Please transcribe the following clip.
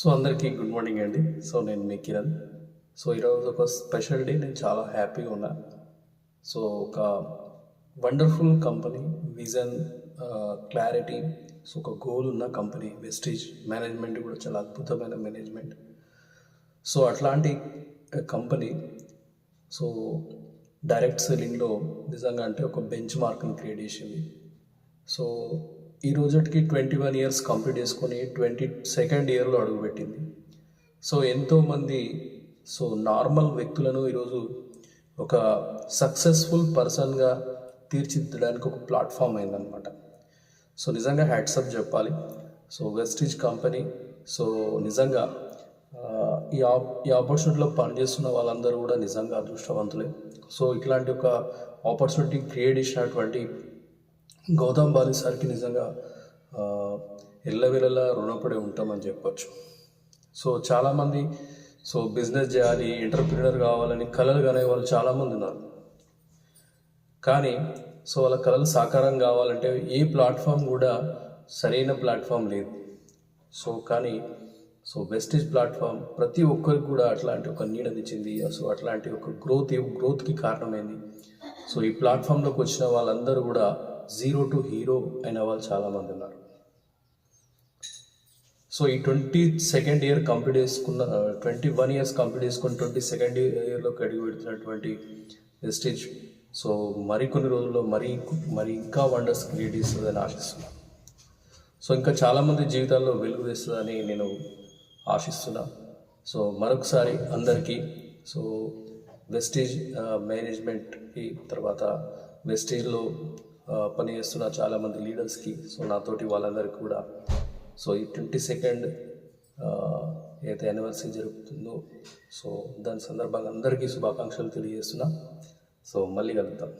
So అందరికీ good morning అండి. So నేను మీ కిరణ్. సో ఈరోజు ఒక స్పెషల్ డే. నేను చాలా హ్యాపీగా ఉన్నా. సో ఒక wonderful company vision, clarity, so ఒక గోల్ ఉన్న కంపెనీ వెస్టీజ్. మేనేజ్మెంట్ కూడా చాలా అద్భుతమైన మేనేజ్మెంట్. సో అట్లాంటి కంపెనీ సో డైరెక్ట్ సెల్లింగ్లో నిజంగా అంటే ఒక బెంచ్ మార్క్ని క్రియేట్ చేసింది. సో ఈ రోజుకి 21 ఇయర్స్ కంప్లీట్ చేసుకొని 22nd ఇయర్లో అడుగుపెట్టింది. సో ఎంతోమంది సో నార్మల్ వ్యక్తులను ఈరోజు ఒక సక్సెస్ఫుల్ పర్సన్గా తీర్చిదిద్దడానికి ఒక ప్లాట్ఫామ్ అయిందనమాట. సో నిజంగా హ్యాట్సప్ చెప్పాలి. సో వెస్టీజ్ కంపెనీ సో నిజంగా ఈ ఆపర్చునిటీలో పనిచేస్తున్న వాళ్ళందరూ కూడా నిజంగా అదృష్టవంతులే. సో ఇట్లాంటి ఒక ఆపర్చునిటీ క్రియేట్ చేసినటువంటి గౌతమ్ బాలి సార్కి నిజంగా ఎల్లవేళలా రుణపడి ఉంటామని చెప్పొచ్చు. సో చాలామంది సో బిజినెస్ చేయాలి, ఎంటర్ప్రినర్ కావాలని కలలు కనే వాళ్ళు చాలామంది ఉన్నారు. కానీ సో వాళ్ళ కళలు సాకారం కావాలంటే ఏ ప్లాట్ఫామ్ కూడా సరైన ప్లాట్ఫామ్ లేదు. సో కానీ సో వెస్టీజ్ ప్లాట్ఫామ్ ప్రతి ఒక్కరికి కూడా అట్లాంటి ఒక నీడనిచ్చింది. సో అట్లాంటి ఒక గ్రోత్కి కారణమైంది. సో ఈ ప్లాట్ఫామ్లోకి వచ్చిన వాళ్ళందరూ కూడా జీరో టు హీరో అయిన వాళ్ళు చాలామంది ఉన్నారు. సో ఈ 22nd ఇయర్ కంప్లీట్ చేసుకున్న 21 ఇయర్స్ కంప్లీట్ చేసుకుని 22nd ఇయర్లోకి అడుగు పెడుతున్నటువంటి వెస్టీజ్ సో మరికొన్ని రోజుల్లో మరి ఇంకా వండర్స్ క్రియేట్ చేస్తుందని ఆశిస్తున్నాను. సో ఇంకా చాలామంది జీవితాల్లో వెలుగు తెస్తుందని నేను ఆశిస్తున్నా. సో మరొకసారి అందరికీ సో వెస్టీజ్ మేనేజ్మెంట్కి తర్వాత వెస్టీజ్లో పనిచేస్తున్న చాలామంది లీడర్స్కి సో నాతోటి వాళ్ళందరికీ కూడా సో ఈ 22nd ఏదైతే యానివర్సరీ జరుగుతుందో సో దాని సందర్భంగా అందరికీ శుభాకాంక్షలు తెలియజేస్తున్నా. సో మళ్ళీ కలుద్దాం.